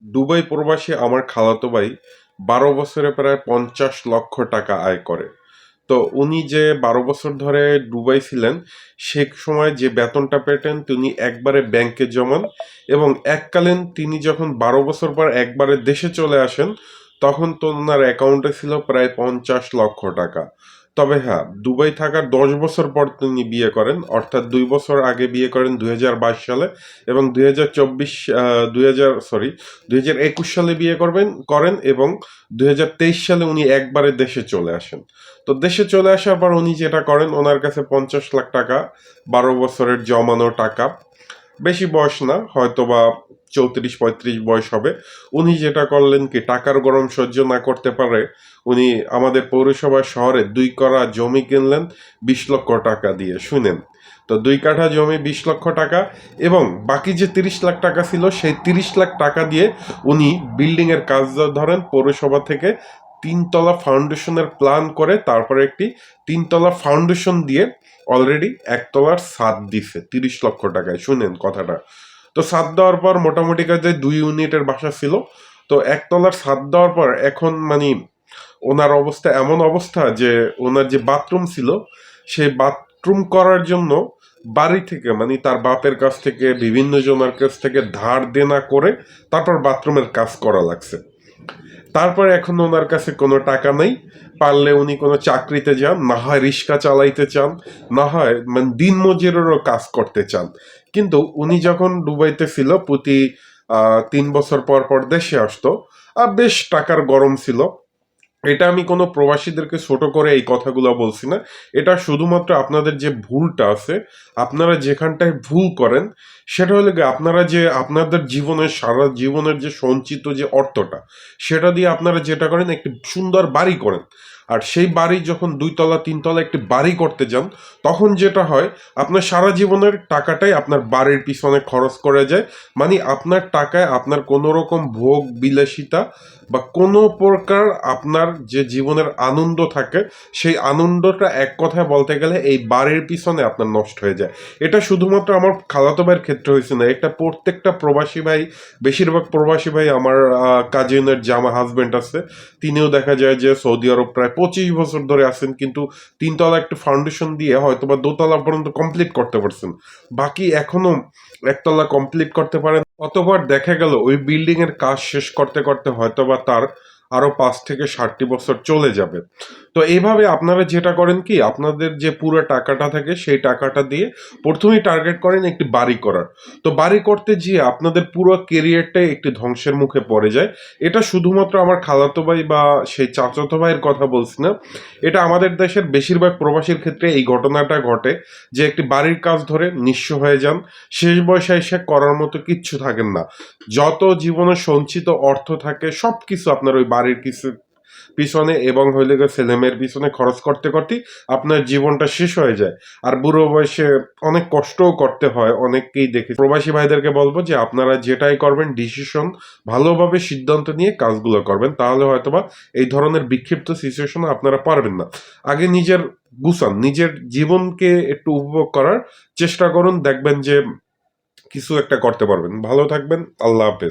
Dubai প্রবাসী আমার খালাতো ভাই 12 বছরে প্রায় 50 লক্ষ টাকা আয় করে। তো উনি যে 12 বছর ধরে দুবাই ছিলেন, সে সময় যে বেতনটা পেতেন তিনি একবারে ব্যাংকে জমান, এবং এককালীন তিনি যখন 12 বছর পর একবারে দেশে চলে আসেন, তখন তো ওনার অ্যাকাউন্টে ছিল প্রায় 50 লক্ষ টাকা। তবে হ্যাঁ, দুবাই থাকার 10 বছর পর তিনি বিয়ে করেন, অর্থাৎ 2 বছর আগে বিয়ে করেন 2022 সালে, এবং 2024 2021 সালে বিয়ে করেন, এবং 2023 সালে উনি একবারে দেশে চলে আসেন। তো দেশে চলে আসার পর উনি যেটা করেন, ওনার কাছে 50 লাখ টাকা, 12 বছরের জমানো টাকা, বেশি বয়স না, হয়তো বা 34-35 বয়স হবে। উনি যেটা করলেন কি, টাকার গরম সহ্য না করতে পারে উনি আমাদের পৌরসভা শহরে 2 কাঠা জমি কিনলেন 20 লক্ষ টাকা দিয়ে। শুনেন, তো 2 কাঠা জমি 20 লক্ষ টাকা, এবং বাকি যে 30 লাখ টাকা ছিল সেই 30 লাখ টাকা দিয়ে উনি বিল্ডিং এর কাজ ধরেন পৌরসভা থেকে 3 তলা ফাউন্ডেশনের প্ল্যান করে, তারপরে একটি 3 তলা ফাউন্ডেশন দিয়ে অলরেডি 1 তলার ছাদ দিছে 30 লক্ষ টাকায়। শুনেন কথাটা। তো ছাদ দেওয়ার পর মোটামুটি কাজে 2 ইউনিটের বাসা ছিল। তো 1 তলার ছাদ দেওয়ার পর এখন মানে ওনার অবস্থা এমন অবস্থা যে ওনার যে বাথরুম ছিল, সেই বাথরুম করার জন্য বাড়ি থেকে মানে তার বাপের কাছ থেকে বিভিন্ন জনের কাছ থেকে ধার দেনা করে তারপর বাথরুমের কাজ করা লাগছে। তারপরে এখন ওনার কাছে কোনো টাকা নেই। পারলে উনি কোনো চাকরিতে যান, না হয় রিক্সা চালাইতে চান, না হয় মানে দিনমজুরেরও কাজ করতে চান। কিন্তু উনি যখন দুবাইতে ছিল, প্রতি 3 বছর পর পর দেশে আসতো। বেশ টাকার গরম ছিল। এটা আমি কোনো প্রবাসীদেরকে ছোট করে এই কথাগুলো বলছি না। এটা শুধুমাত্র আপনাদের যে ভুলটা আছে, আপনারা যেখানটায় ভুল করেন, সেটা হলো গিয়ে আপনারা যে আপনাদের জীবনের সারা জীবনের যে সঞ্চিত যে অর্থটা, সেটা দিয়ে আপনারা যেটা করেন একটি সুন্দর বাড়ি করেন। আর সেই বাড়ি যখন 2 তলা 3 তলা একটি বাড়ি করতে যান, তখন যেটা হয়, আপনার সারা জীবনের টাকাটাই আপনার বাড়ির পিছনে খরচ করে যায়। মানে আপনার টাকায় আপনার কোনো রকম ভোগ বিলাসিতা বা কোনো প্রকার আপনার যে জীবনের আনন্দ থাকে, সেই আনন্দটা এক কথায় বলতে গেলে এই বাড়ির পিছনে আপনার নষ্ট হয়ে যায়। এটা শুধুমাত্র আমার খালাতো ভাইয়ের ক্ষেত্রে হয়েছে না, এটা প্রত্যেকটা প্রবাসী ভাই, বেশিরভাগ প্রবাসী ভাই, আমার কাজিনের জামা হাজবেন্ড আছে, তিনিও দেখা যায় যে সৌদি আরব প্রায় 25 বছর ধরে আছেন, কিন্তু 3 তলা একটা ফাউন্ডেশন দিয়ে হয়তো বা 2 তলা পর্যন্ত কমপ্লিট করতে পারছেন, বাকি এখনো 1 তলা কমপ্লিট করতে পারেন। অতঃপর দেখা গেল ওই বিল্ডিং এর কাজ শেষ করতে করতে হয়তোবা তার আরো 5 থেকে 7টি বছর চলে যাবে। তো এইভাবে আপনারা যেটা করেন কি, আপনাদের যে পুরো টাকাটা থাকে সেই টাকাটা দিয়ে প্রথমেই টার্গেট করেন একটি বাড়ি করার। তো বাড়ি করতে গিয়ে আপনাদের পুরো কেরিয়ারটাই একটি ধ্বংসের মুখে পড়ে যায়। এটা শুধুমাত্র আমার খালাতো ভাই বা সেই চাচাতো ভাইয়ের কথা বলছি না, এটা আমাদের দেশের বেশিরভাগ প্রবাসীর ক্ষেত্রে এই ঘটনাটা ঘটে, যে একটি বাড়ির কাজ ধরে নিঃস্ব হয়ে যান, শেষ বয়সে এসে করার মতো কিচ্ছু থাকেন না। যত জীবনে সঞ্চিত অর্থ থাকে সবকিছু আপনার ওই বাড়ির কিছু পিছনে এবং হইলে গিয়ে ছেলেমেয়ের পিছনে খরচ করতে করতেই আপনার জীবনটা শেষ হয়ে যায়। আর বুড়ো বয়সে অনেক কষ্টও করতে হয়, অনেককেই দেখি। প্রবাসী ভাইদেরকে বলবো যে আপনারা যেটাই করবেন ডিসিশন ভালোভাবে সিদ্ধান্ত নিয়ে কাজগুলো করবেন, তাহলে হয়তোবা এই ধরনের বিক্ষিপ্ত সিচুয়েশনে আপনারা পারবেন না। আগে নিজের গুছান, নিজের জীবনকে একটু উপভোগ করার চেষ্টা করুন, দেখবেন যে কিছু একটা করতে পারবেন। ভালো থাকবেন। আল্লাহ হাফেজ।